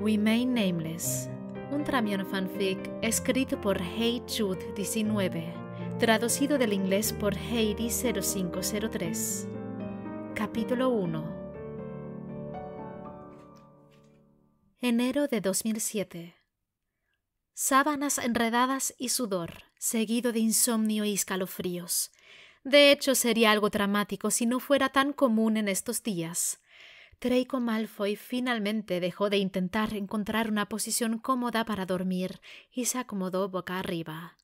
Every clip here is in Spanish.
Remain Nameless, un tramión fanfic escrito por HeyJude19, traducido del inglés por Heidi0503. Capítulo 1. Enero de 2007. Sábanas enredadas y sudor, seguido de insomnio y escalofríos. De hecho, sería algo dramático si no fuera tan común en estos días. Draco Malfoy finalmente dejó de intentar encontrar una posición cómoda para dormir y se acomodó boca arriba.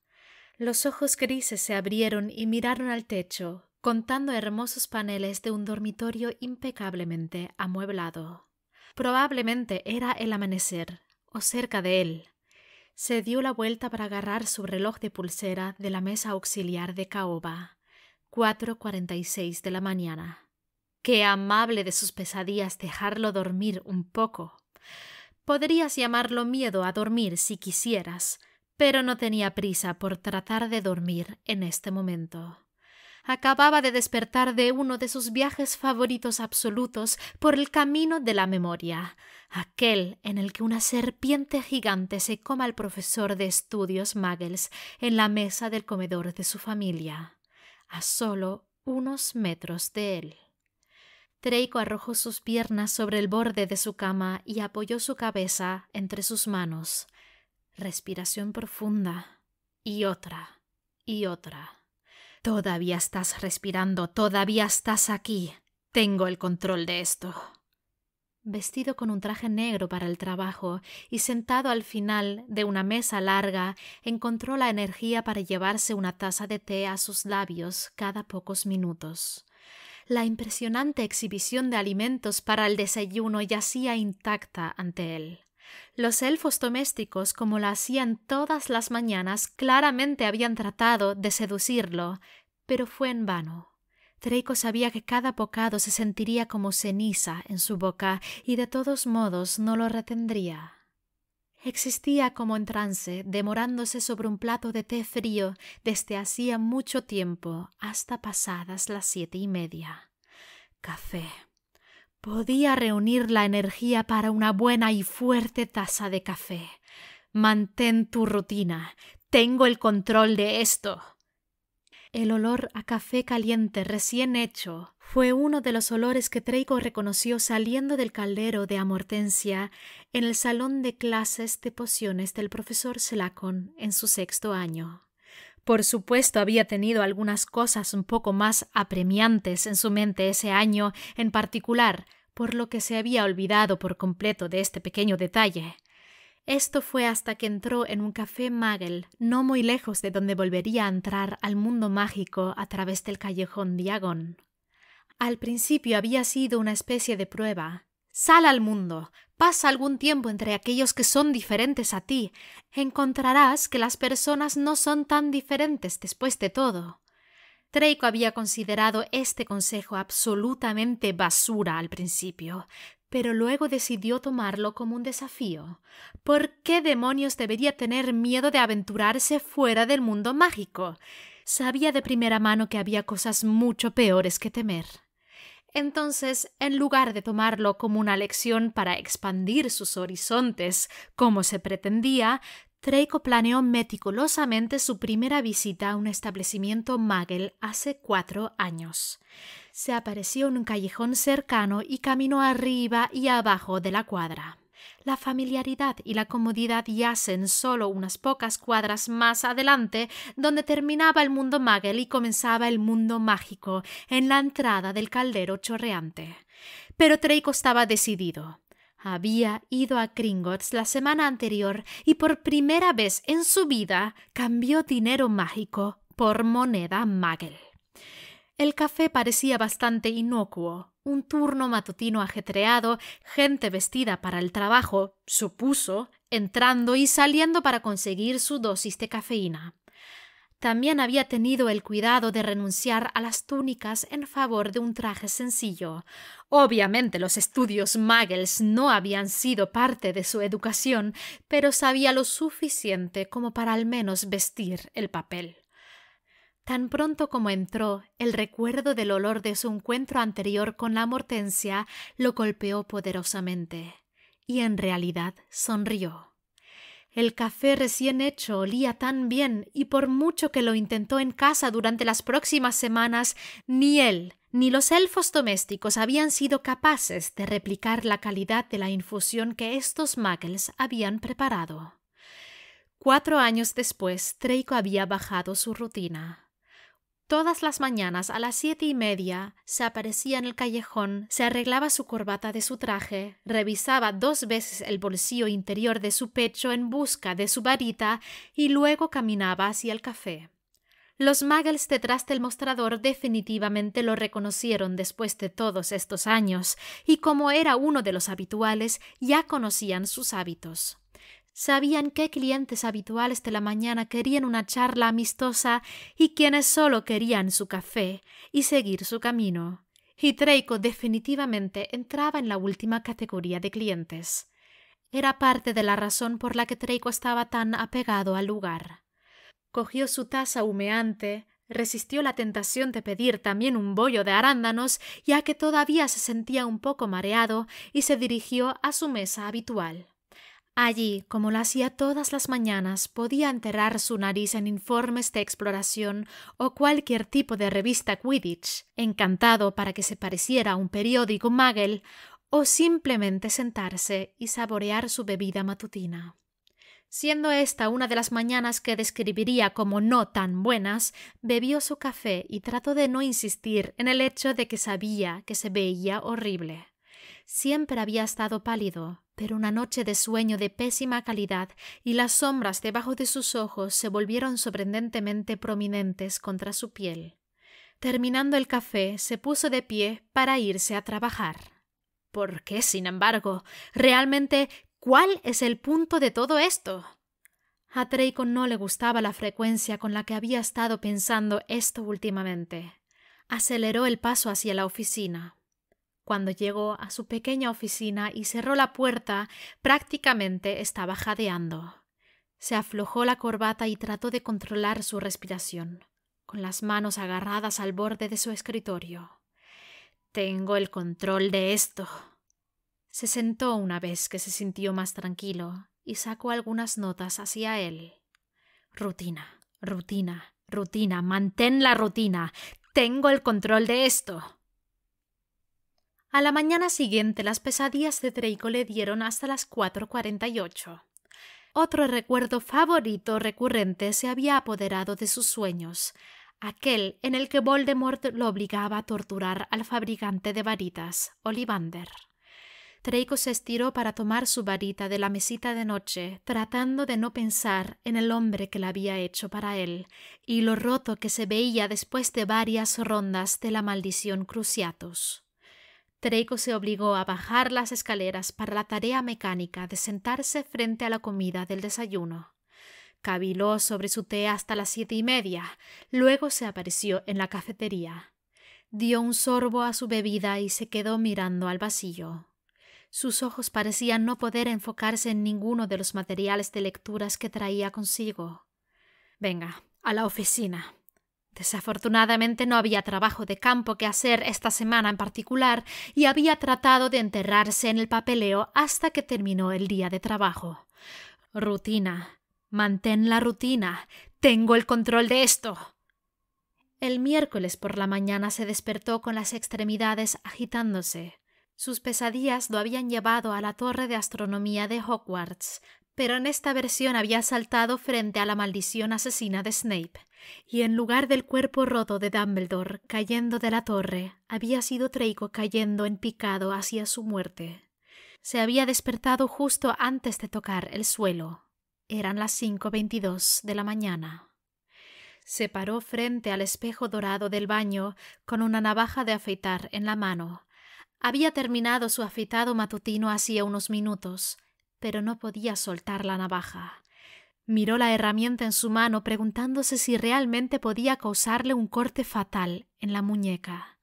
Los ojos grises se abrieron y miraron al techo, contando hermosos paneles de un dormitorio impecablemente amueblado. Probablemente era el amanecer, o cerca de él. Se dio la vuelta para agarrar su reloj de pulsera de la mesa auxiliar de caoba. 4:46 de la mañana. Qué amable de sus pesadillas dejarlo dormir un poco. Podrías llamarlo miedo a dormir si quisieras, pero no tenía prisa por tratar de dormir en este momento. Acababa de despertar de uno de sus viajes favoritos absolutos por el camino de la memoria, aquel en el que una serpiente gigante se coma al profesor de estudios Muggles en la mesa del comedor de su familia, a solo unos metros de él. Draco arrojó sus piernas sobre el borde de su cama y apoyó su cabeza entre sus manos. Respiración profunda. Y otra. Y otra. Todavía estás respirando, todavía estás aquí. Tengo el control de esto. Vestido con un traje negro para el trabajo y sentado al final de una mesa larga, encontró la energía para llevarse una taza de té a sus labios cada pocos minutos. La impresionante exhibición de alimentos para el desayuno yacía intacta ante él. Los elfos domésticos, como lo hacían todas las mañanas, claramente habían tratado de seducirlo, pero fue en vano. Draco sabía que cada bocado se sentiría como ceniza en su boca y de todos modos no lo retendría. Existía como en trance, demorándose sobre un plato de té frío desde hacía mucho tiempo hasta pasadas las 7:30. Café. Podía reunir la energía para una buena y fuerte taza de café. Mantén tu rutina. Tengo el control de esto. El olor a café caliente recién hecho fue uno de los olores que Draco reconoció saliendo del caldero de Amortensia en el salón de clases de pociones del profesor Selacon en su 6º año. Por supuesto, había tenido algunas cosas un poco más apremiantes en su mente ese año en particular, por lo que se había olvidado por completo de este pequeño detalle. Esto fue hasta que entró en un café Muggle, no muy lejos de donde volvería a entrar al mundo mágico a través del callejón Diagon. Al principio había sido una especie de prueba. Sal al mundo, pasa algún tiempo entre aquellos que son diferentes a ti. Encontrarás que las personas no son tan diferentes después de todo. Draco había considerado este consejo absolutamente basura al principio, pero luego decidió tomarlo como un desafío. ¿Por qué demonios debería tener miedo de aventurarse fuera del mundo mágico? Sabía de primera mano que había cosas mucho peores que temer. Entonces, en lugar de tomarlo como una lección para expandir sus horizontes, como se pretendía, Draco planeó meticulosamente su primera visita a un establecimiento Muggle hace 4 años. Se apareció en un callejón cercano y caminó arriba y abajo de la cuadra. La familiaridad y la comodidad yacen solo unas pocas cuadras más adelante, donde terminaba el mundo Muggle y comenzaba el mundo mágico, en la entrada del caldero chorreante. Pero Draco estaba decidido. Había ido a Gringotts la semana anterior y por primera vez en su vida cambió dinero mágico por moneda Muggle. El café parecía bastante inocuo, un turno matutino ajetreado, gente vestida para el trabajo, supuso, entrando y saliendo para conseguir su dosis de cafeína. También había tenido el cuidado de renunciar a las túnicas en favor de un traje sencillo. Obviamente los estudios Muggles no habían sido parte de su educación, pero sabía lo suficiente como para al menos vestir el papel. Tan pronto como entró, el recuerdo del olor de su encuentro anterior con la Amortensia lo golpeó poderosamente. y en realidad sonrió. El café recién hecho olía tan bien y por mucho que lo intentó en casa durante las próximas semanas, ni él ni los elfos domésticos habían sido capaces de replicar la calidad de la infusión que estos muggles habían preparado. 4 años después, Draco había bajado su rutina. Todas las mañanas a las 7:30 se aparecía en el callejón, se arreglaba su corbata de su traje, revisaba 2 veces el bolsillo interior de su pecho en busca de su varita y luego caminaba hacia el café. Los muggles detrás del mostrador definitivamente lo reconocieron después de todos estos años, y como era uno de los habituales, ya conocían sus hábitos. Sabían qué clientes habituales de la mañana querían una charla amistosa y quienes solo querían su café y seguir su camino. Y Draco definitivamente entraba en la última categoría de clientes. Era parte de la razón por la que Draco estaba tan apegado al lugar. Cogió su taza humeante, resistió la tentación de pedir también un bollo de arándanos, ya que todavía se sentía un poco mareado, y se dirigió a su mesa habitual. Allí, como lo hacía todas las mañanas, podía enterrar su nariz en informes de exploración o cualquier tipo de revista Quidditch, encantado para que se pareciera a un periódico muggle, o simplemente sentarse y saborear su bebida matutina. Siendo esta una de las mañanas que describiría como no tan buenas, bebió su café y trató de no insistir en el hecho de que sabía que se veía horrible. Siempre había estado pálido, pero una noche de sueño de pésima calidad y las sombras debajo de sus ojos se volvieron sorprendentemente prominentes contra su piel. Terminando el café, se puso de pie para irse a trabajar. ¿Por qué, sin embargo? Realmente, ¿cuál es el punto de todo esto? A Draco no le gustaba la frecuencia con la que había estado pensando esto últimamente. Aceleró el paso hacia la oficina. Cuando llegó a su pequeña oficina y cerró la puerta, prácticamente estaba jadeando. Se aflojó la corbata y trató de controlar su respiración, con las manos agarradas al borde de su escritorio. «Tengo el control de esto». Se sentó una vez que se sintió más tranquilo y sacó algunas notas hacia él. «Rutina, rutina, rutina, mantén la rutina. Tengo el control de esto». A la mañana siguiente las pesadillas de Draco le dieron hasta las 4:48. Otro recuerdo favorito recurrente se había apoderado de sus sueños, aquel en el que Voldemort lo obligaba a torturar al fabricante de varitas, Ollivander. Draco se estiró para tomar su varita de la mesita de noche, tratando de no pensar en el hombre que la había hecho para él, y lo roto que se veía después de varias rondas de la maldición Cruciatus. Draco se obligó a bajar las escaleras para la tarea mecánica de sentarse frente a la comida del desayuno. Caviló sobre su té hasta las 7:30, luego se apareció en la cafetería. Dio un sorbo a su bebida y se quedó mirando al vacío. Sus ojos parecían no poder enfocarse en ninguno de los materiales de lecturas que traía consigo. «Venga, a la oficina». Desafortunadamente no había trabajo de campo que hacer esta semana en particular y había tratado de enterrarse en el papeleo hasta que terminó el día de trabajo. «Rutina. Mantén la rutina. Tengo el control de esto». El miércoles por la mañana se despertó con las extremidades agitándose. Sus pesadillas lo habían llevado a la torre de astronomía de Hogwarts, pero en esta versión había saltado frente a la maldición asesina de Snape, y en lugar del cuerpo roto de Dumbledore cayendo de la torre, había sido Draco cayendo en picado hacia su muerte. Se había despertado justo antes de tocar el suelo. Eran las 5:22 de la mañana. Se paró frente al espejo dorado del baño con una navaja de afeitar en la mano. Había terminado su afeitado matutino hacía unos minutos, pero no podía soltar la navaja. Miró la herramienta en su mano preguntándose si realmente podía causarle un corte fatal en la muñeca.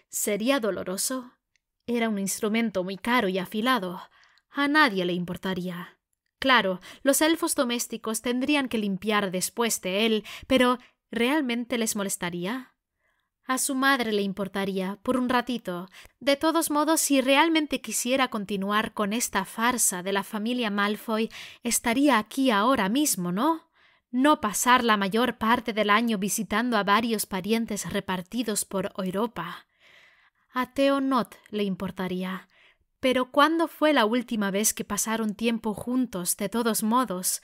¿Sería doloroso? Era un instrumento muy caro y afilado. A nadie le importaría. Claro, los elfos domésticos tendrían que limpiar después de él, pero ¿realmente les molestaría? A su madre le importaría, por un ratito. De todos modos, si realmente quisiera continuar con esta farsa de la familia Malfoy, estaría aquí ahora mismo, ¿no? No pasar la mayor parte del año visitando a varios parientes repartidos por Europa. A Theo Not le importaría. Pero ¿cuándo fue la última vez que pasaron tiempo juntos, de todos modos?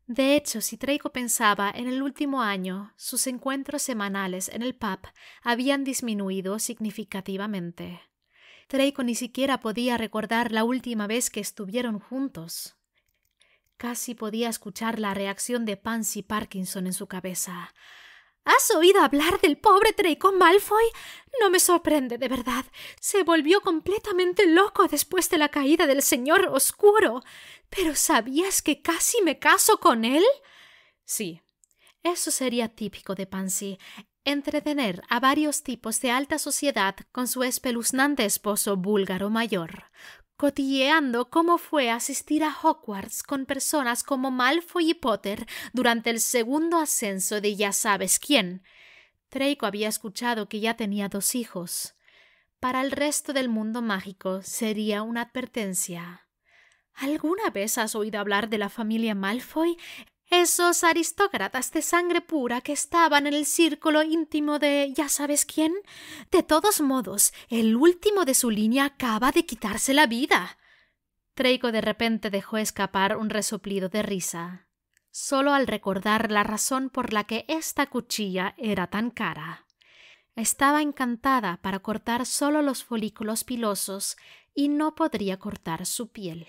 De hecho, si Draco pensaba en el último año, sus encuentros semanales en el pub habían disminuido significativamente. Draco ni siquiera podía recordar la última vez que estuvieron juntos. Casi podía escuchar la reacción de Pansy Parkinson en su cabeza. ¿Has oído hablar del pobre Draco Malfoy? No me sorprende, de verdad. Se volvió completamente loco después de la caída del Señor Oscuro. ¿Pero sabías que casi me caso con él? Sí, eso sería típico de Pansy. Entretener a varios tipos de alta sociedad con su espeluznante esposo búlgaro mayor, cotilleando cómo fue asistir a Hogwarts con personas como Malfoy y Potter durante el segundo ascenso de ya sabes quién. Draco había escuchado que ya tenía 2 hijos. Para el resto del mundo mágico sería una advertencia. ¿Alguna vez has oído hablar de la familia Malfoy? Esos aristócratas de sangre pura que estaban en el círculo íntimo de ya sabes quién. De todos modos, el último de su línea acaba de quitarse la vida. Draco de repente dejó escapar un resoplido de risa, solo al recordar la razón por la que esta cuchilla era tan cara. Estaba encantada para cortar solo los folículos pilosos y no podría cortar su piel.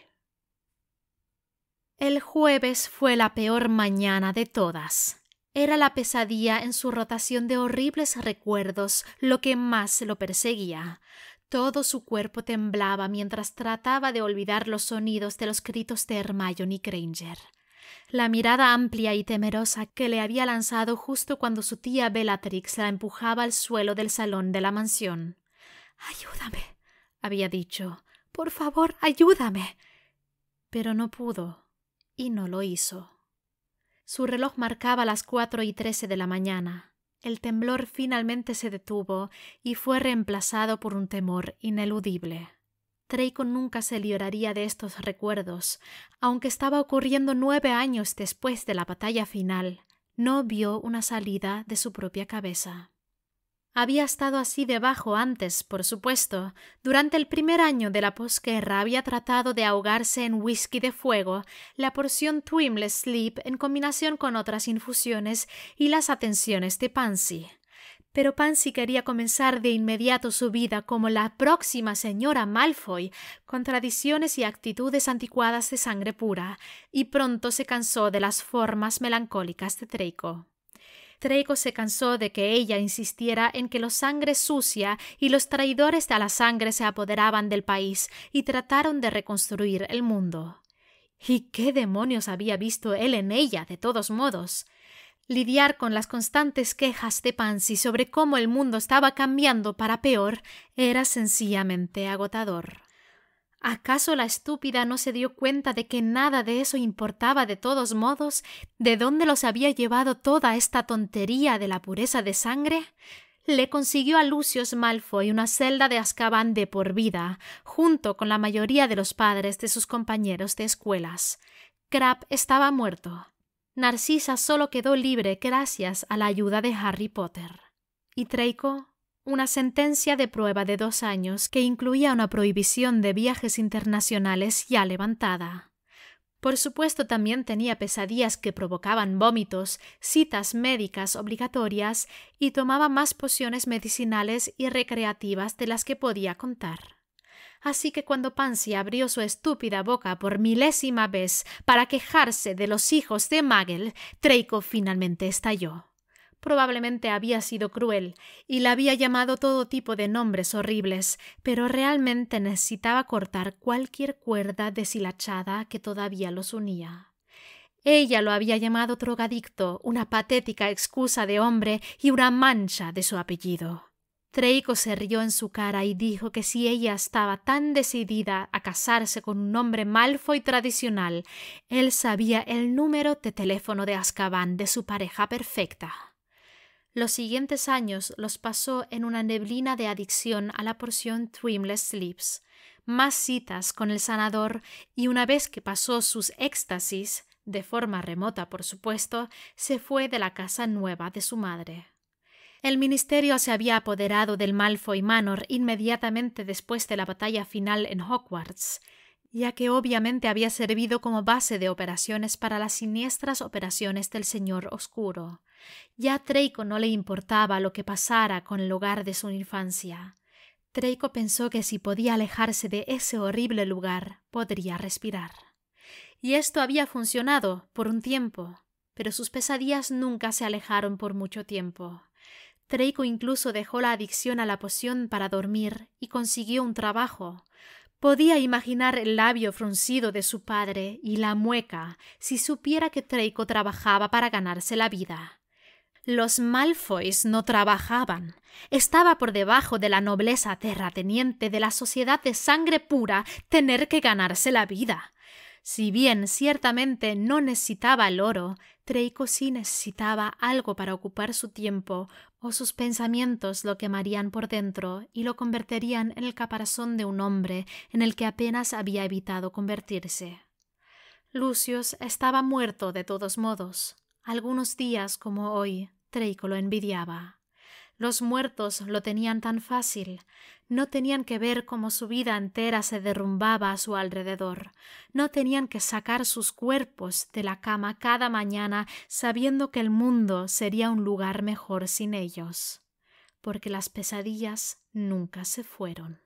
El jueves fue la peor mañana de todas. Era la pesadilla en su rotación de horribles recuerdos lo que más lo perseguía. Todo su cuerpo temblaba mientras trataba de olvidar los sonidos de los gritos de Hermione Granger. La mirada amplia y temerosa que le había lanzado justo cuando su tía Bellatrix la empujaba al suelo del salón de la mansión. «Ayúdame», había dicho. «Por favor, ayúdame». Pero no pudo. Y no lo hizo. Su reloj marcaba las 4:13 de la mañana. El temblor finalmente se detuvo y fue reemplazado por un temor ineludible. Draco nunca se libraría de estos recuerdos. Aunque estaba ocurriendo 9 años después de la batalla final, no vio una salida de su propia cabeza. Había estado así debajo antes, por supuesto. Durante el primer año de la posguerra había tratado de ahogarse en whisky de fuego, la porción Twimless Sleep en combinación con otras infusiones y las atenciones de Pansy. Pero Pansy quería comenzar de inmediato su vida como la próxima señora Malfoy, con tradiciones y actitudes anticuadas de sangre pura, y pronto se cansó de las formas melancólicas de Draco. Draco se cansó de que ella insistiera en que la sangre sucia y los traidores de la sangre se apoderaban del país y trataron de reconstruir el mundo. ¿Y qué demonios había visto él en ella, de todos modos? Lidiar con las constantes quejas de Pansy sobre cómo el mundo estaba cambiando para peor era sencillamente agotador. ¿Acaso la estúpida no se dio cuenta de que nada de eso importaba de todos modos? ¿De dónde los había llevado toda esta tontería de la pureza de sangre? Le consiguió a Lucius Malfoy una celda de Azkaban de por vida, junto con la mayoría de los padres de sus compañeros de escuelas. Crabbe estaba muerto. Narcisa solo quedó libre gracias a la ayuda de Harry Potter. ¿Y Draco? Una sentencia de prueba de 2 años que incluía una prohibición de viajes internacionales ya levantada. Por supuesto, también tenía pesadillas que provocaban vómitos, citas médicas obligatorias y tomaba más pociones medicinales y recreativas de las que podía contar. Así que cuando Pansy abrió su estúpida boca por 1000ª vez para quejarse de los hijos de Muggle, Draco finalmente estalló. Probablemente había sido cruel y la había llamado todo tipo de nombres horribles, pero realmente necesitaba cortar cualquier cuerda deshilachada que todavía los unía. Ella lo había llamado drogadicto, una patética excusa de hombre y una mancha de su apellido. Draco se rió en su cara y dijo que si ella estaba tan decidida a casarse con un hombre Malfoy tradicional, él sabía el número de teléfono de Azkaban de su pareja perfecta. Los siguientes años los pasó en una neblina de adicción a la porción Dreamless Sleeps, más citas con el sanador, y una vez que pasó sus éxtasis, de forma remota por supuesto, se fue de la casa nueva de su madre. El ministerio se había apoderado del Malfoy Manor inmediatamente después de la batalla final en Hogwarts, ya que obviamente había servido como base de operaciones para las siniestras operaciones del Señor Oscuro. Ya a Draco no le importaba lo que pasara con el hogar de su infancia. Draco pensó que si podía alejarse de ese horrible lugar, podría respirar. Y esto había funcionado por un tiempo, pero sus pesadillas nunca se alejaron por mucho tiempo. Draco incluso dejó la adicción a la poción para dormir y consiguió un trabajo. Podía imaginar el labio fruncido de su padre y la mueca si supiera que Draco trabajaba para ganarse la vida. Los Malfoys no trabajaban. Estaba por debajo de la nobleza terrateniente de la sociedad de sangre pura tener que ganarse la vida. Si bien ciertamente no necesitaba el oro, Draco sí necesitaba algo para ocupar su tiempo, o sus pensamientos lo quemarían por dentro y lo convertirían en el caparazón de un hombre en el que apenas había evitado convertirse. Lucius estaba muerto de todos modos. Algunos días como hoy, Draco lo envidiaba. Los muertos lo tenían tan fácil. No tenían que ver cómo su vida entera se derrumbaba a su alrededor. No tenían que sacar sus cuerpos de la cama cada mañana sabiendo que el mundo sería un lugar mejor sin ellos. Porque las pesadillas nunca se fueron.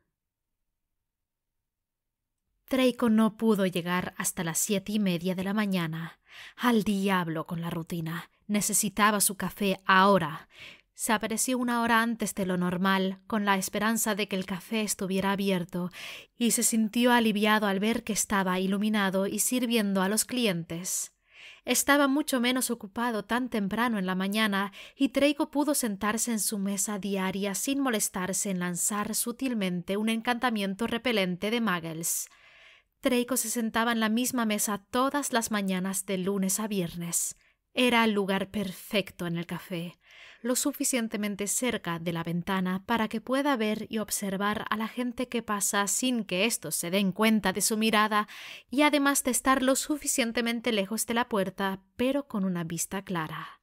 Draco no pudo llegar hasta las 7:30 de la mañana. Al diablo con la rutina. Necesitaba su café ahora. Se apareció 1 hora antes de lo normal, con la esperanza de que el café estuviera abierto, y se sintió aliviado al ver que estaba iluminado y sirviendo a los clientes. Estaba mucho menos ocupado tan temprano en la mañana, y Draco pudo sentarse en su mesa diaria sin molestarse en lanzar sutilmente un encantamiento repelente de muggles. Draco se sentaba en la misma mesa todas las mañanas de lunes a viernes. Era el lugar perfecto en el café, lo suficientemente cerca de la ventana para que pueda ver y observar a la gente que pasa sin que éstos se den cuenta de su mirada, y además de estar lo suficientemente lejos de la puerta, pero con una vista clara.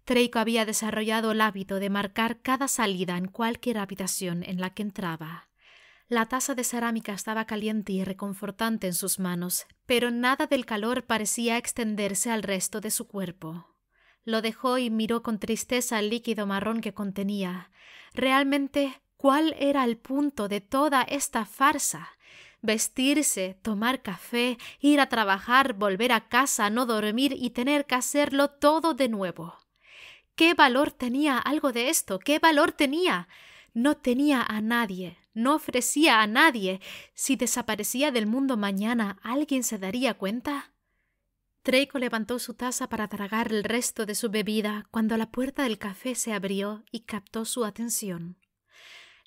Draco había desarrollado el hábito de marcar cada salida en cualquier habitación en la que entraba. La taza de cerámica estaba caliente y reconfortante en sus manos, pero nada del calor parecía extenderse al resto de su cuerpo. Lo dejó y miró con tristeza el líquido marrón que contenía. Realmente, ¿cuál era el punto de toda esta farsa? Vestirse, tomar café, ir a trabajar, volver a casa, no dormir y tener que hacerlo todo de nuevo. ¿Qué valor tenía algo de esto? ¿Qué valor tenía? No tenía a nadie, no ofrecía a nadie. Si desaparecía del mundo mañana, ¿alguien se daría cuenta? Draco levantó su taza para tragar el resto de su bebida cuando la puerta del café se abrió y captó su atención.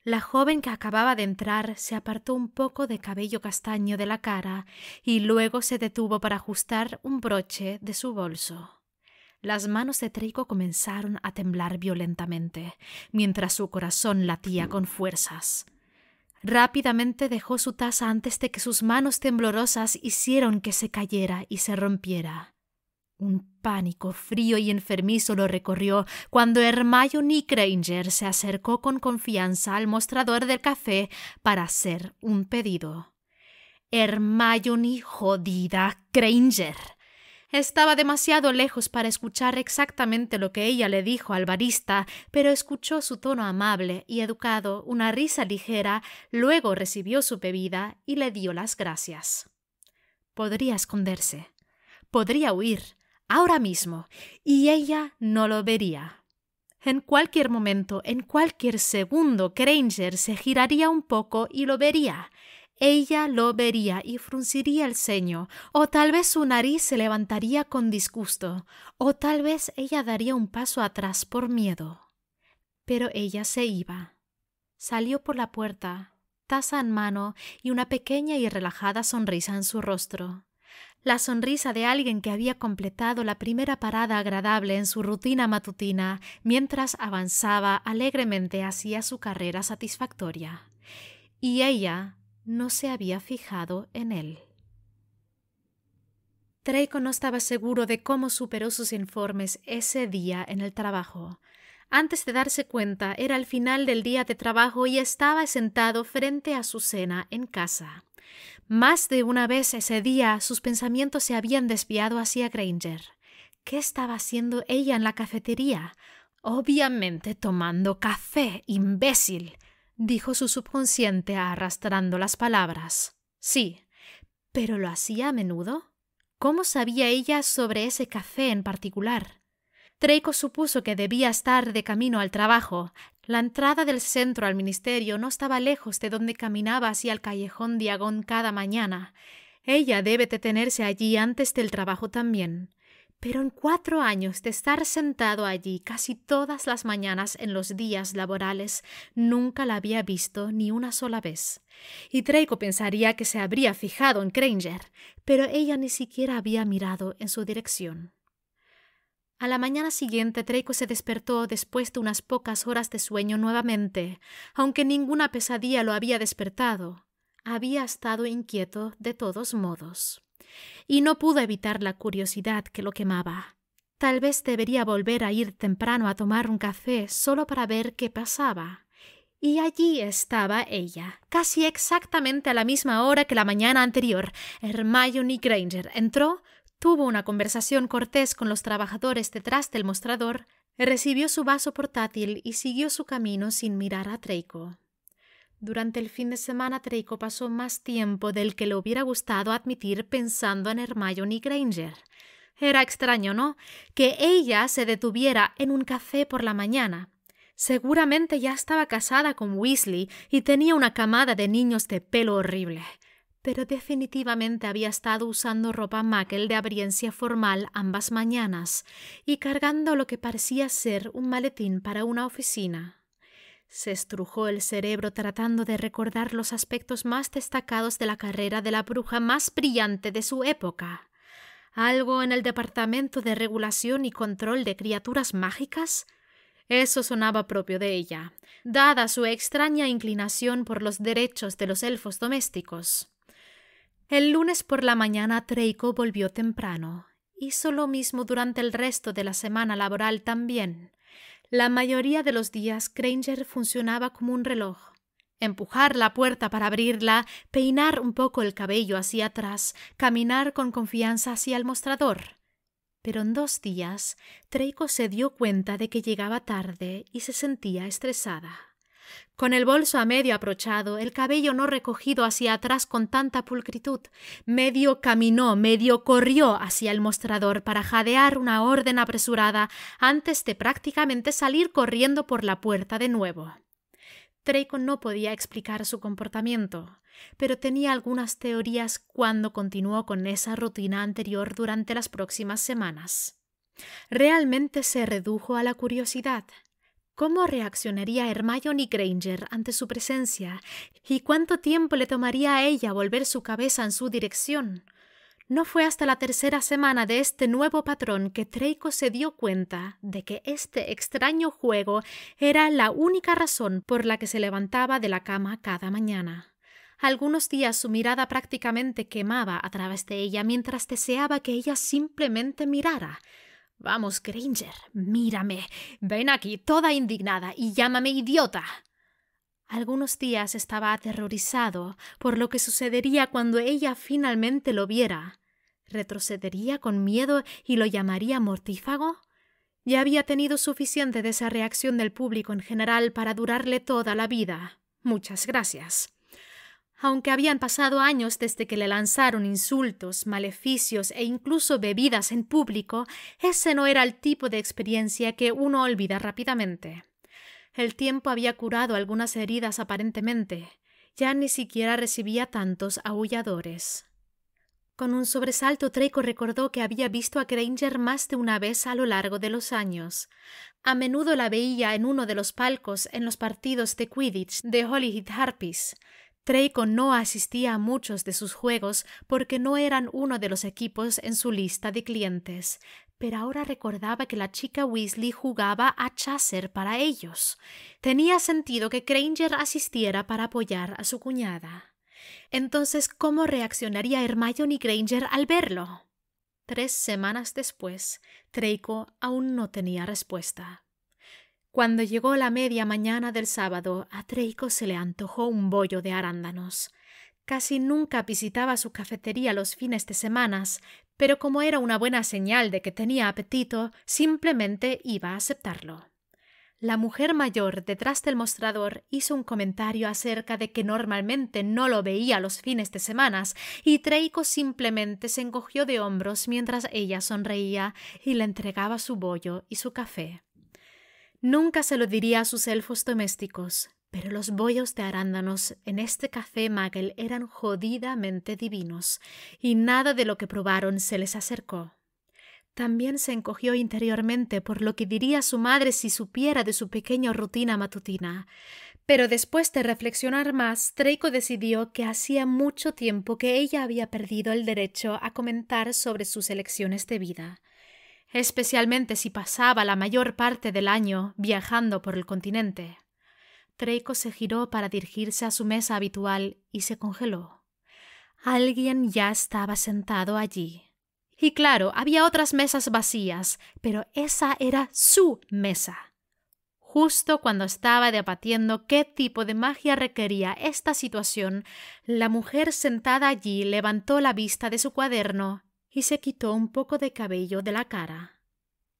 La joven que acababa de entrar se apartó un poco de cabello castaño de la cara y luego se detuvo para ajustar un broche de su bolso. Las manos de Draco comenzaron a temblar violentamente, mientras su corazón latía con fuerzas. Rápidamente dejó su taza antes de que sus manos temblorosas hicieron que se cayera y se rompiera. Un pánico frío y enfermizo lo recorrió cuando Hermione Granger se acercó con confianza al mostrador del café para hacer un pedido. Hermione jodida Granger. Estaba demasiado lejos para escuchar exactamente lo que ella le dijo al barista, pero escuchó su tono amable y educado, una risa ligera, luego recibió su bebida y le dio las gracias. Podría esconderse, podría huir, ahora mismo, y ella no lo vería. En cualquier momento, en cualquier segundo, Granger se giraría un poco y lo vería. Ella lo vería y frunciría el ceño, o tal vez su nariz se levantaría con disgusto, o tal vez ella daría un paso atrás por miedo. Pero ella se iba. Salió por la puerta, taza en mano y una pequeña y relajada sonrisa en su rostro. la sonrisa de alguien que había completado la primera parada agradable en su rutina matutina mientras avanzaba alegremente hacia su carrera satisfactoria. Y ella no se había fijado en él. Draco no estaba seguro de cómo superó sus informes ese día en el trabajo. Antes de darse cuenta, era el final del día de trabajo y estaba sentado frente a su cena en casa. Más de una vez ese día sus pensamientos se habían desviado hacia Granger. ¿Qué estaba haciendo ella en la cafetería? Obviamente tomando café, imbécil, dijo su subconsciente arrastrando las palabras. Sí, ¿pero lo hacía a menudo? ¿Cómo sabía ella sobre ese café en particular? Draco supuso que debía estar de camino al trabajo. La entrada del centro al ministerio no estaba lejos de donde caminaba hacia el callejón Diagon cada mañana. Ella debe detenerse allí antes del trabajo también. Pero en 4 años de estar sentado allí casi todas las mañanas en los días laborales, nunca la había visto ni una sola vez. Y Draco pensaría que se habría fijado en Granger, pero ella ni siquiera había mirado en su dirección. A la mañana siguiente, Draco se despertó después de unas pocas horas de sueño nuevamente, aunque ninguna pesadilla lo había despertado. Había estado inquieto de todos modos. Y no pudo evitar la curiosidad que lo quemaba. Tal vez debería volver a ir temprano a tomar un café solo para ver qué pasaba. Y allí estaba ella, casi exactamente a la misma hora que la mañana anterior. Hermione Granger entró, tuvo una conversación cortés con los trabajadores detrás del mostrador, recibió su vaso portátil y siguió su camino sin mirar a Draco. Durante el fin de semana Draco pasó más tiempo del que le hubiera gustado admitir pensando en Hermione Granger. Era extraño, ¿no?, que ella se detuviera en un café por la mañana. Seguramente ya estaba casada con Weasley y tenía una camada de niños de pelo horrible. Pero definitivamente había estado usando ropa Muggle de apariencia formal ambas mañanas y cargando lo que parecía ser un maletín para una oficina. Se estrujó el cerebro tratando de recordar los aspectos más destacados de la carrera de la bruja más brillante de su época. ¿Algo en el departamento de regulación y control de criaturas mágicas? Eso sonaba propio de ella, dada su extraña inclinación por los derechos de los elfos domésticos. El lunes por la mañana Draco volvió temprano. Hizo lo mismo durante el resto de la semana laboral también. La mayoría de los días Granger funcionaba como un reloj. Empujar la puerta para abrirla, peinar un poco el cabello hacia atrás, caminar con confianza hacia el mostrador. Pero en 2 días, Draco se dio cuenta de que llegaba tarde y se sentía estresada. Con el bolso a medio abrochado, el cabello no recogido hacia atrás con tanta pulcritud, medio caminó, medio corrió hacia el mostrador para jadear una orden apresurada antes de prácticamente salir corriendo por la puerta de nuevo. Draco no podía explicar su comportamiento, pero tenía algunas teorías cuando continuó con esa rutina anterior durante las próximas semanas. Realmente se redujo a la curiosidad. ¿Cómo reaccionaría Hermione Granger ante su presencia? ¿Y cuánto tiempo le tomaría a ella volver su cabeza en su dirección? No fue hasta la 3ª semana de este nuevo patrón que Draco se dio cuenta de que este extraño juego era la única razón por la que se levantaba de la cama cada mañana. Algunos días su mirada prácticamente quemaba a través de ella mientras deseaba que ella simplemente mirara. «Vamos, Granger, mírame. Ven aquí toda indignada y llámame idiota». Algunos días estaba aterrorizado por lo que sucedería cuando ella finalmente lo viera. ¿Retrocedería con miedo y lo llamaría mortífago? Ya había tenido suficiente de esa reacción del público en general para durarle toda la vida. Muchas gracias. Aunque habían pasado años desde que le lanzaron insultos, maleficios e incluso bebidas en público, ese no era el tipo de experiencia que uno olvida rápidamente. El tiempo había curado algunas heridas aparentemente. Ya ni siquiera recibía tantos aulladores. Con un sobresalto, Draco recordó que había visto a Granger más de una vez a lo largo de los años. A menudo la veía en uno de los palcos en los partidos de Quidditch de Holyhead Harpies. Draco no asistía a muchos de sus juegos porque no eran uno de los equipos en su lista de clientes, pero ahora recordaba que la chica Weasley jugaba a Chaser para ellos. Tenía sentido que Granger asistiera para apoyar a su cuñada. Entonces, ¿cómo reaccionaría Hermione Granger al verlo? 3 semanas después, Draco aún no tenía respuesta. Cuando llegó la media mañana del sábado, a Draco se le antojó un bollo de arándanos. Casi nunca visitaba su cafetería los fines de semana, pero como era una buena señal de que tenía apetito, simplemente iba a aceptarlo. La mujer mayor detrás del mostrador hizo un comentario acerca de que normalmente no lo veía los fines de semana y Draco simplemente se encogió de hombros mientras ella sonreía y le entregaba su bollo y su café. Nunca se lo diría a sus elfos domésticos, pero los bollos de arándanos en este café Muggle eran jodidamente divinos, y nada de lo que probaron se les acercó. También se encogió interiormente por lo que diría su madre si supiera de su pequeña rutina matutina. Pero después de reflexionar más, Draco decidió que hacía mucho tiempo que ella había perdido el derecho a comentar sobre sus elecciones de vida, especialmente si pasaba la mayor parte del año viajando por el continente. Draco se giró para dirigirse a su mesa habitual y se congeló. Alguien ya estaba sentado allí. Y claro, había otras mesas vacías, pero esa era su mesa. Justo cuando estaba debatiendo qué tipo de magia requería esta situación, la mujer sentada allí levantó la vista de su cuaderno y se quitó un poco de cabello de la cara.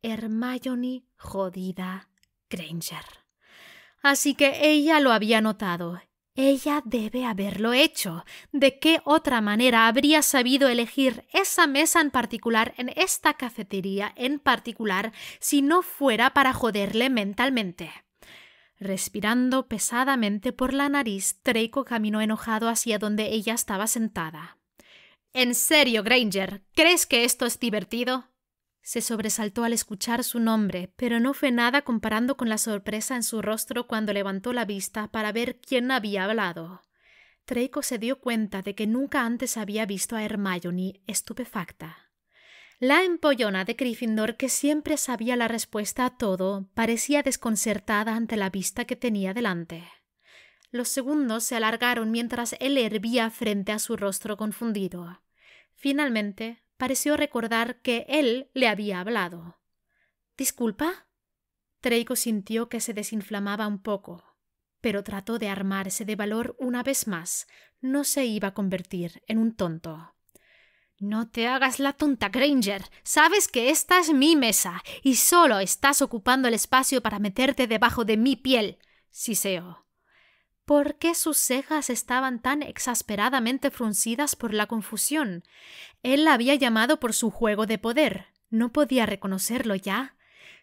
Hermione jodida Granger. Así que ella lo había notado. Ella debe haberlo hecho. ¿De qué otra manera habría sabido elegir esa mesa en particular en esta cafetería en particular si no fuera para joderle mentalmente? Respirando pesadamente por la nariz, Draco caminó enojado hacia donde ella estaba sentada. ¿En serio, Granger? ¿Crees que esto es divertido? Se sobresaltó al escuchar su nombre, pero no fue nada comparando con la sorpresa en su rostro cuando levantó la vista para ver quién había hablado. Draco se dio cuenta de que nunca antes había visto a Hermione estupefacta. La empollona de Gryffindor, que siempre sabía la respuesta a todo, parecía desconcertada ante la vista que tenía delante. Los segundos se alargaron mientras él hervía frente a su rostro confundido. Finalmente, pareció recordar que él le había hablado. ¿Disculpa? Draco sintió que se desinflamaba un poco, pero trató de armarse de valor una vez más. No se iba a convertir en un tonto. No te hagas la tonta, Granger. Sabes que esta es mi mesa y solo estás ocupando el espacio para meterte debajo de mi piel, siseó. ¿Por qué sus cejas estaban tan exasperadamente fruncidas por la confusión? Él la había llamado por su juego de poder. ¿No podía reconocerlo ya?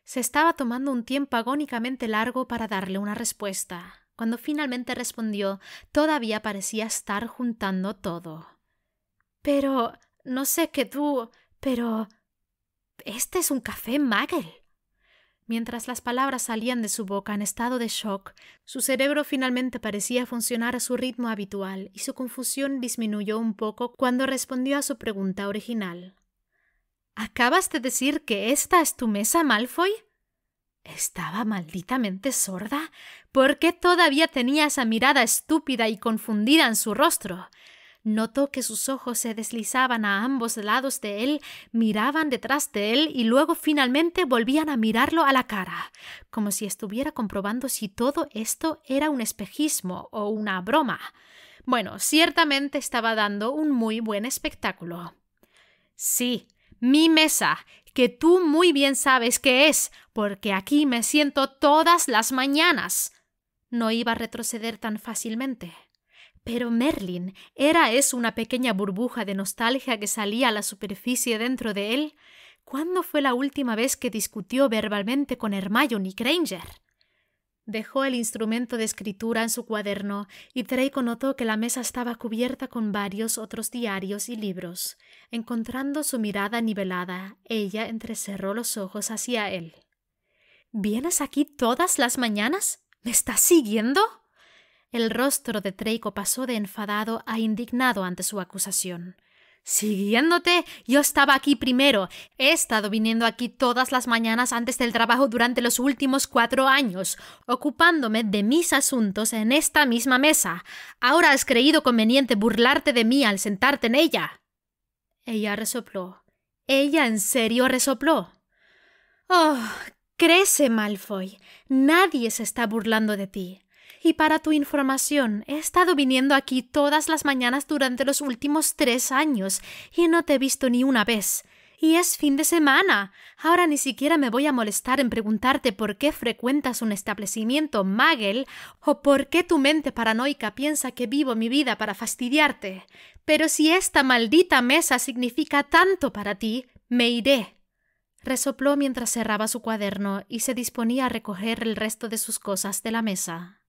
Se estaba tomando un tiempo agónicamente largo para darle una respuesta. Cuando finalmente respondió, todavía parecía estar juntando todo. Pero, no sé qué tú... pero... este es un café Muggle. Mientras las palabras salían de su boca en estado de shock, su cerebro finalmente parecía funcionar a su ritmo habitual y su confusión disminuyó un poco cuando respondió a su pregunta original. ¿Acabas de decir que esta es tu mesa, Malfoy? ¿Estaba malditamente sorda? ¿Por qué todavía tenía esa mirada estúpida y confundida en su rostro? Notó que sus ojos se deslizaban a ambos lados de él, miraban detrás de él y luego finalmente volvían a mirarlo a la cara, como si estuviera comprobando si todo esto era un espejismo o una broma. Bueno, ciertamente estaba dando un muy buen espectáculo. Sí, mi mesa, que tú muy bien sabes qué es, porque aquí me siento todas las mañanas. No iba a retroceder tan fácilmente. Pero Merlin, ¿era eso una pequeña burbuja de nostalgia que salía a la superficie dentro de él? ¿Cuándo fue la última vez que discutió verbalmente con Hermione Granger? Dejó el instrumento de escritura en su cuaderno y Draco notó que la mesa estaba cubierta con varios otros diarios y libros. Encontrando su mirada nivelada, ella entrecerró los ojos hacia él. ¿Vienes aquí todas las mañanas? ¿Me estás siguiendo? El rostro de Draco pasó de enfadado a indignado ante su acusación. «¿Siguiéndote? Yo estaba aquí primero. He estado viniendo aquí todas las mañanas antes del trabajo durante los últimos 4 años, ocupándome de mis asuntos en esta misma mesa. Ahora has creído conveniente burlarte de mí al sentarte en ella». Ella resopló. Ella en serio resopló. «Oh, crece, Malfoy. Nadie se está burlando de ti. Y para tu información, he estado viniendo aquí todas las mañanas durante los últimos 3 años y no te he visto ni una vez. Y es fin de semana. Ahora ni siquiera me voy a molestar en preguntarte por qué frecuentas un establecimiento Muggle o por qué tu mente paranoica piensa que vivo mi vida para fastidiarte. Pero si esta maldita mesa significa tanto para ti, me iré». Resopló mientras cerraba su cuaderno y se disponía a recoger el resto de sus cosas de la mesa.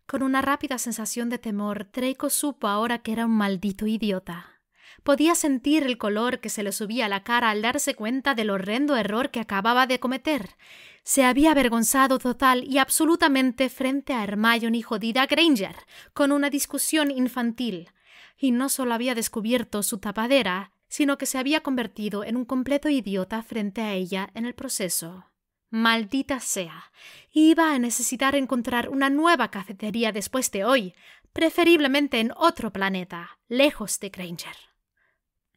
Con una rápida sensación de temor, Draco supo ahora que era un maldito idiota. Podía sentir el color que se le subía a la cara al darse cuenta del horrendo error que acababa de cometer. Se había avergonzado total y absolutamente frente a Hermione jodida Granger, con una discusión infantil. Y no solo había descubierto su tapadera, sino que se había convertido en un completo idiota frente a ella en el proceso. Maldita sea. Iba a necesitar encontrar una nueva cafetería después de hoy, preferiblemente en otro planeta, lejos de Granger.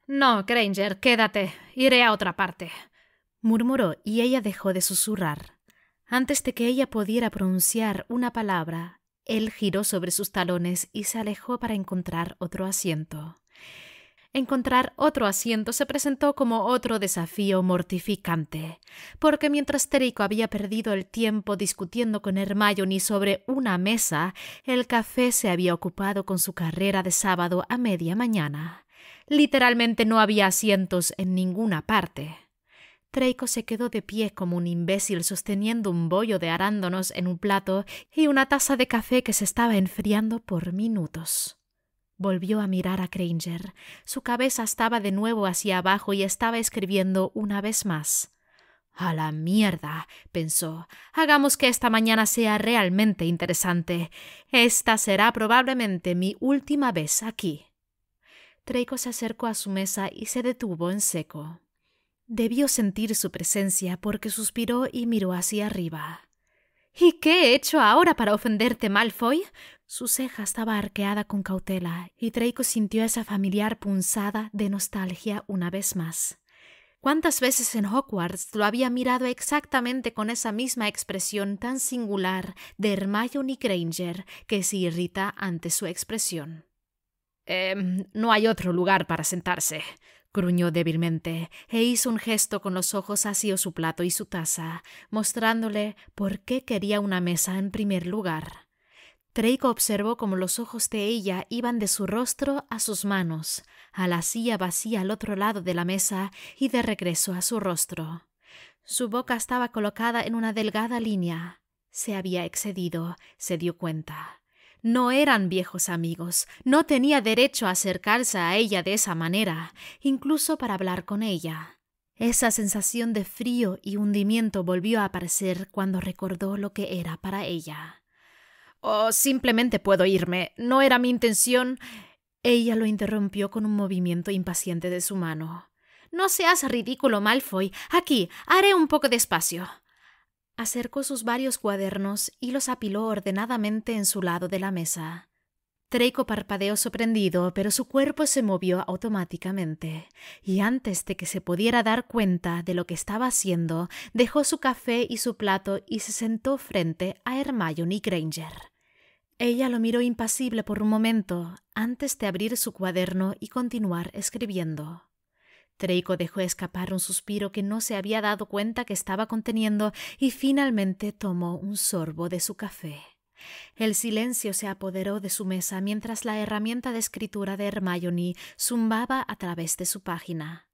«No, Granger, quédate. Iré a otra parte», murmuró y ella dejó de susurrar. Antes de que ella pudiera pronunciar una palabra, él giró sobre sus talones y se alejó para encontrar otro asiento. Encontrar otro asiento se presentó como otro desafío mortificante, porque mientras Draco había perdido el tiempo discutiendo con Hermione sobre una mesa, el café se había ocupado con su carrera de sábado a media mañana. Literalmente no había asientos en ninguna parte. Draco se quedó de pie como un imbécil sosteniendo un bollo de arándanos en un plato y una taza de café que se estaba enfriando por minutos. Volvió a mirar a Granger. Su cabeza estaba de nuevo hacia abajo y estaba escribiendo una vez más. «A la mierda», pensó. «Hagamos que esta mañana sea realmente interesante. Esta será probablemente mi última vez aquí». Draco se acercó a su mesa y se detuvo en seco. Debió sentir su presencia porque suspiró y miró hacia arriba. «¿Y qué he hecho ahora para ofenderte, Malfoy?». Su ceja estaba arqueada con cautela y Draco sintió esa familiar punzada de nostalgia una vez más. ¿Cuántas veces en Hogwarts lo había mirado exactamente con esa misma expresión tan singular de Hermione Granger que se irrita ante su expresión? No hay otro lugar para sentarse», gruñó débilmente, e hizo un gesto con los ojos hacia su plato y su taza, mostrándole por qué quería una mesa en primer lugar. Draco observó cómo los ojos de ella iban de su rostro a sus manos, a la silla vacía al otro lado de la mesa y de regreso a su rostro. Su boca estaba colocada en una delgada línea. Se había excedido, se dio cuenta. No eran viejos amigos, no tenía derecho a acercarse a ella de esa manera, incluso para hablar con ella. Esa sensación de frío y hundimiento volvió a aparecer cuando recordó lo que era para ella. «Oh, simplemente puedo irme. No era mi intención». Ella lo interrumpió con un movimiento impaciente de su mano. «No seas ridículo, Malfoy. Aquí, haré un poco de espacio». Acercó sus varios cuadernos y los apiló ordenadamente en su lado de la mesa. Draco parpadeó sorprendido, pero su cuerpo se movió automáticamente, y antes de que se pudiera dar cuenta de lo que estaba haciendo, dejó su café y su plato y se sentó frente a Hermione Granger. Ella lo miró impasible por un momento, antes de abrir su cuaderno y continuar escribiendo. Draco dejó escapar un suspiro que no se había dado cuenta que estaba conteniendo y finalmente tomó un sorbo de su café. El silencio se apoderó de su mesa mientras la herramienta de escritura de Hermione zumbaba a través de su página.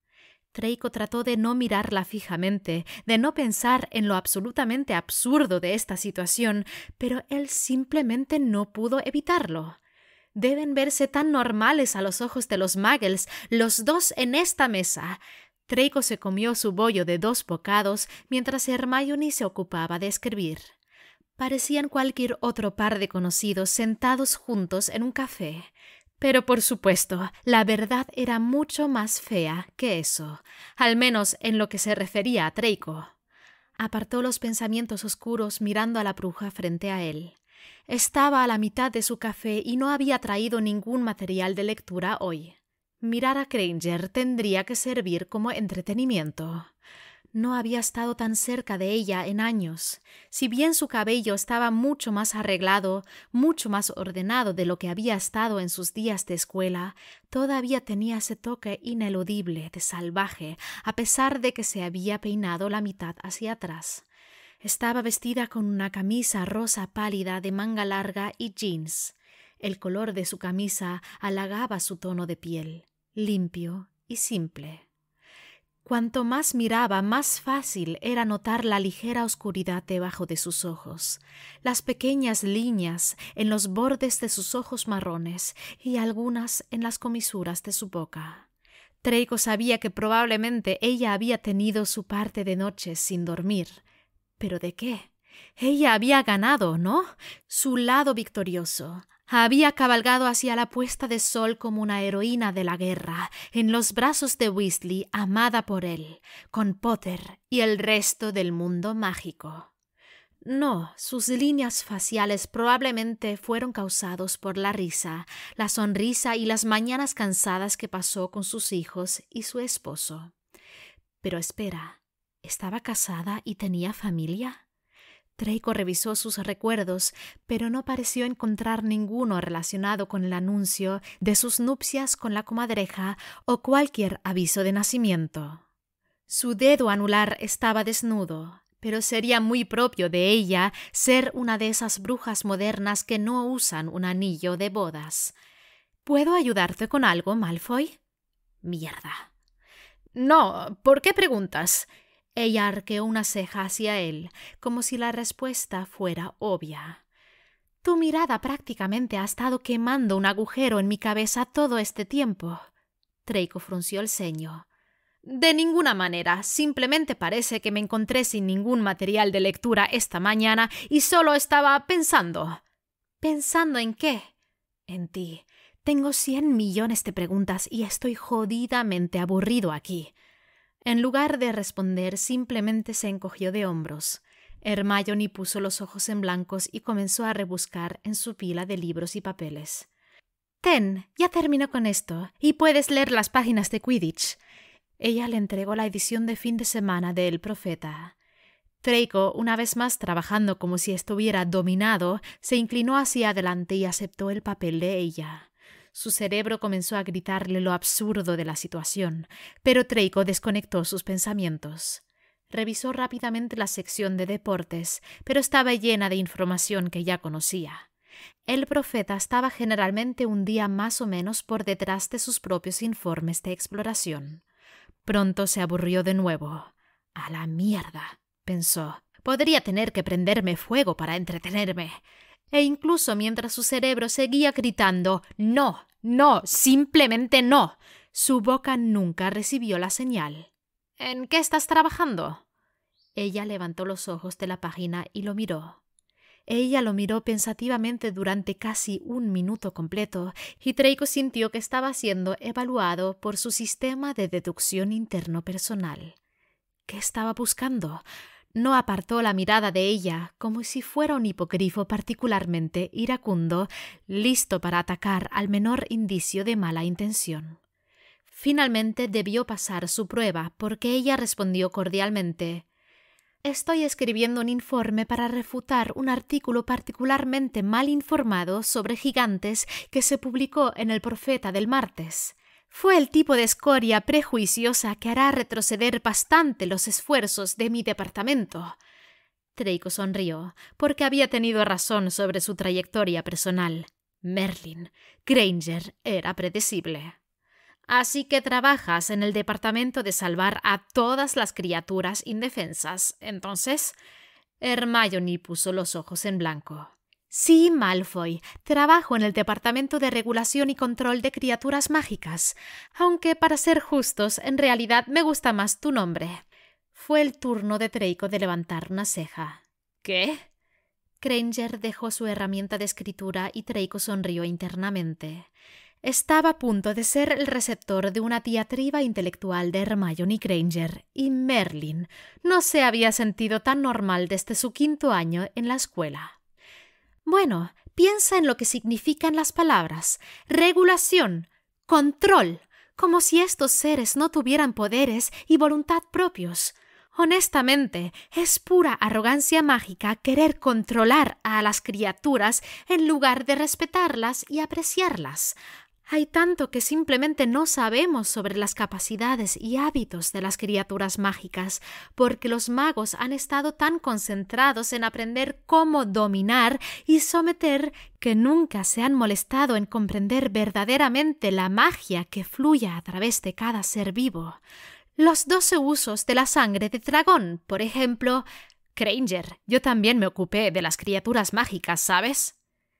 Draco trató de no mirarla fijamente, de no pensar en lo absolutamente absurdo de esta situación, pero él simplemente no pudo evitarlo. Deben verse tan normales a los ojos de los Muggles, los dos en esta mesa. Draco se comió su bollo de 2 bocados mientras Hermione se ocupaba de escribir. Parecían cualquier otro par de conocidos sentados juntos en un café. Pero por supuesto, la verdad era mucho más fea que eso, al menos en lo que se refería a Draco. Apartó los pensamientos oscuros mirando a la bruja frente a él. Estaba a la mitad de su café y no había traído ningún material de lectura hoy. Mirar a Granger tendría que servir como entretenimiento. No había estado tan cerca de ella en años. Si bien su cabello estaba mucho más arreglado, mucho más ordenado de lo que había estado en sus días de escuela, todavía tenía ese toque ineludible de salvaje, a pesar de que se había peinado la mitad hacia atrás. Estaba vestida con una camisa rosa pálida de manga larga y jeans. El color de su camisa halagaba su tono de piel, limpio y simple. Cuanto más miraba, más fácil era notar la ligera oscuridad debajo de sus ojos, las pequeñas líneas en los bordes de sus ojos marrones y algunas en las comisuras de su boca. Draco sabía que probablemente ella había tenido su parte de noches sin dormir. ¿Pero de qué? Ella había ganado, ¿no? Su lado victorioso. Había cabalgado hacia la puesta de sol como una heroína de la guerra, en los brazos de Weasley, amada por él, con Potter y el resto del mundo mágico. No, sus líneas faciales probablemente fueron causados por la risa, la sonrisa y las mañanas cansadas que pasó con sus hijos y su esposo. Pero espera, ¿estaba casada y tenía familia? Draco revisó sus recuerdos, pero no pareció encontrar ninguno relacionado con el anuncio de sus nupcias con la comadreja o cualquier aviso de nacimiento. Su dedo anular estaba desnudo, pero sería muy propio de ella ser una de esas brujas modernas que no usan un anillo de bodas. ¿Puedo ayudarte con algo, Malfoy? Mierda. No, ¿por qué preguntas? Ella arqueó una ceja hacia él, como si la respuesta fuera obvia. Tu mirada prácticamente ha estado quemando un agujero en mi cabeza todo este tiempo. Draco frunció el ceño. De ninguna manera, simplemente parece que me encontré sin ningún material de lectura esta mañana y solo estaba pensando. ¿Pensando en qué? En ti. Tengo 100 millones de preguntas y estoy jodidamente aburrido aquí. En lugar de responder, simplemente se encogió de hombros. Hermione puso los ojos en blancos y comenzó a rebuscar en su pila de libros y papeles. «Ten, ya termino con esto, y puedes leer las páginas de Quidditch». Ella le entregó la edición de fin de semana de El Profeta. Draco, una vez más trabajando como si estuviera dominado, se inclinó hacia adelante y aceptó el papel de ella. Su cerebro comenzó a gritarle lo absurdo de la situación, pero Draco desconectó sus pensamientos. Revisó rápidamente la sección de deportes, pero estaba llena de información que ya conocía. El Profeta estaba generalmente un día más o menos por detrás de sus propios informes de exploración. Pronto se aburrió de nuevo. «A la mierda», pensó. «Podría tener que prenderme fuego para entretenerme». E incluso mientras su cerebro seguía gritando «No, no, simplemente no», su boca nunca recibió la señal. «¿En qué estás trabajando?» Ella levantó los ojos de la página y lo miró. Ella lo miró pensativamente durante casi un minuto completo y Draco sintió que estaba siendo evaluado por su sistema de deducción interno personal. ¿Qué estaba buscando? No apartó la mirada de ella, como si fuera un hipogrifo particularmente iracundo, listo para atacar al menor indicio de mala intención. Finalmente debió pasar su prueba, porque ella respondió cordialmente: «Estoy escribiendo un informe para refutar un artículo particularmente mal informado sobre gigantes que se publicó en El Profeta del martes. Fue el tipo de escoria prejuiciosa que hará retroceder bastante los esfuerzos de mi departamento». Draco sonrió, porque había tenido razón sobre su trayectoria personal. Merlin Granger era predecible. «Así que trabajas en el departamento de salvar a todas las criaturas indefensas, entonces». Hermione puso los ojos en blanco. «Sí, Malfoy, trabajo en el Departamento de Regulación y Control de Criaturas Mágicas, aunque, para ser justos, en realidad me gusta más tu nombre». Fue el turno de Draco de levantar una ceja. «¿Qué?» Granger dejó su herramienta de escritura y Draco sonrió internamente. Estaba a punto de ser el receptor de una diatriba intelectual de Hermione Granger, y Merlin no se había sentido tan normal desde su 5º año en la escuela. Bueno, piensa en lo que significan las palabras regulación, control, como si estos seres no tuvieran poderes y voluntad propios. Honestamente, es pura arrogancia mágica querer controlar a las criaturas en lugar de respetarlas y apreciarlas. Hay tanto que simplemente no sabemos sobre las capacidades y hábitos de las criaturas mágicas, porque los magos han estado tan concentrados en aprender cómo dominar y someter que nunca se han molestado en comprender verdaderamente la magia que fluye a través de cada ser vivo. Los 12 usos de la sangre de dragón, por ejemplo. Granger, yo también me ocupé de las criaturas mágicas, ¿sabes?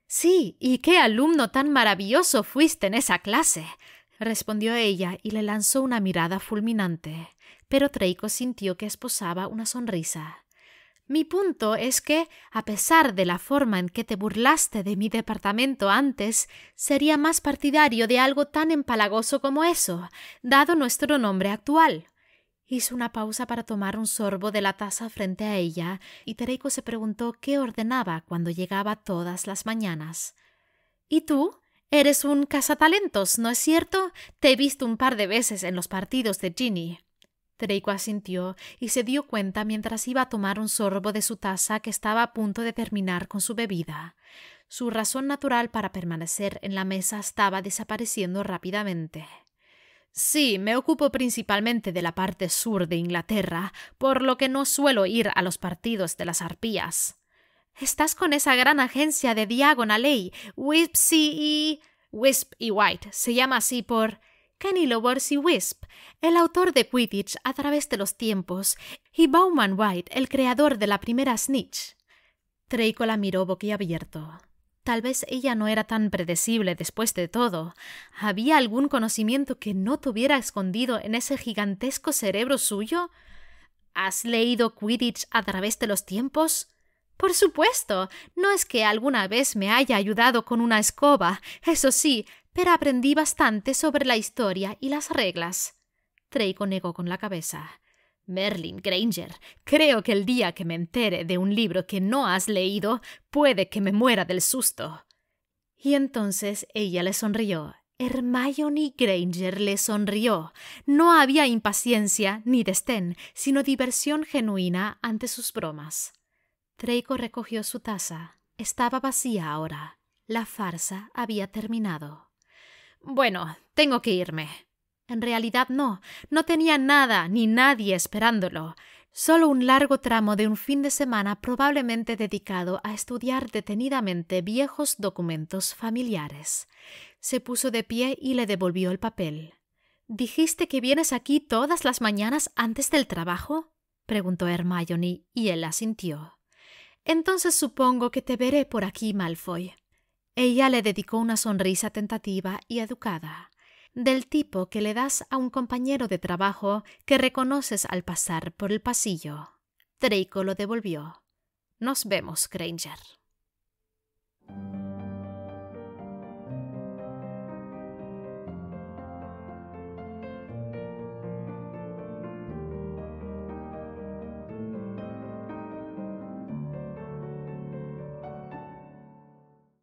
Sí, y qué alumno tan maravilloso fuiste en esa clase, respondió ella y le lanzó una mirada fulminante, pero Draco sintió que esbozaba una sonrisa. Mi punto es que, a pesar de la forma en que te burlaste de mi departamento antes, sería más partidario de algo tan empalagoso como eso, dado nuestro nombre actual. Hizo una pausa para tomar un sorbo de la taza frente a ella, y Draco se preguntó qué ordenaba cuando llegaba todas las mañanas. ¿Y tú? Eres un cazatalentos, ¿no es cierto? Te he visto un par de veces en los partidos de Ginny. Draco asintió y se dio cuenta mientras iba a tomar un sorbo de su taza que estaba a punto de terminar con su bebida. Su razón natural para permanecer en la mesa estaba desapareciendo rápidamente. Sí, me ocupo principalmente de la parte sur de Inglaterra, por lo que no suelo ir a los partidos de las arpías. Estás con esa gran agencia de Diagon Alley, Wisp y White, se llama así por Kenilworth y Wisp, el autor de Quidditch a través de los tiempos, y Bowman White, el creador de la primera Snitch. Draco la miró boquiabierto. Tal vez ella no era tan predecible después de todo. ¿Había algún conocimiento que no tuviera escondido en ese gigantesco cerebro suyo? ¿Has leído Quidditch a través de los tiempos? Por supuesto. No es que alguna vez me haya ayudado con una escoba, eso sí, pero aprendí bastante sobre la historia y las reglas. Draco negó con la cabeza. Merlin Granger, creo que el día que me entere de un libro que no has leído, puede que me muera del susto. Y entonces ella le sonrió. Hermione Granger le sonrió. No había impaciencia ni desdén, sino diversión genuina ante sus bromas. Draco recogió su taza. Estaba vacía ahora. La farsa había terminado. Bueno, tengo que irme. En realidad no tenía nada ni nadie esperándolo, solo un largo tramo de un fin de semana probablemente dedicado a estudiar detenidamente viejos documentos familiares. Se puso de pie y le devolvió el papel. ¿Dijiste que vienes aquí todas las mañanas antes del trabajo?, preguntó Hermione, y él asintió. Entonces supongo que te veré por aquí, Malfoy. Ella le dedicó una sonrisa tentativa y educada, del tipo que le das a un compañero de trabajo que reconoces al pasar por el pasillo. Draco lo devolvió. Nos vemos, Granger.